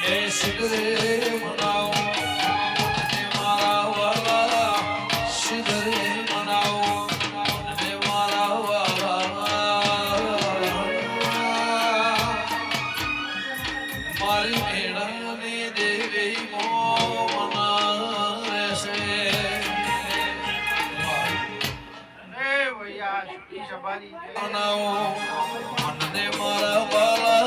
એ સિદ્ધરે મનાવો મારા વાલા સિદ્ધરે મનાવો મારા વાલા મારી મેળાની દેવી મોના છે મનાવો મને મારા વાલા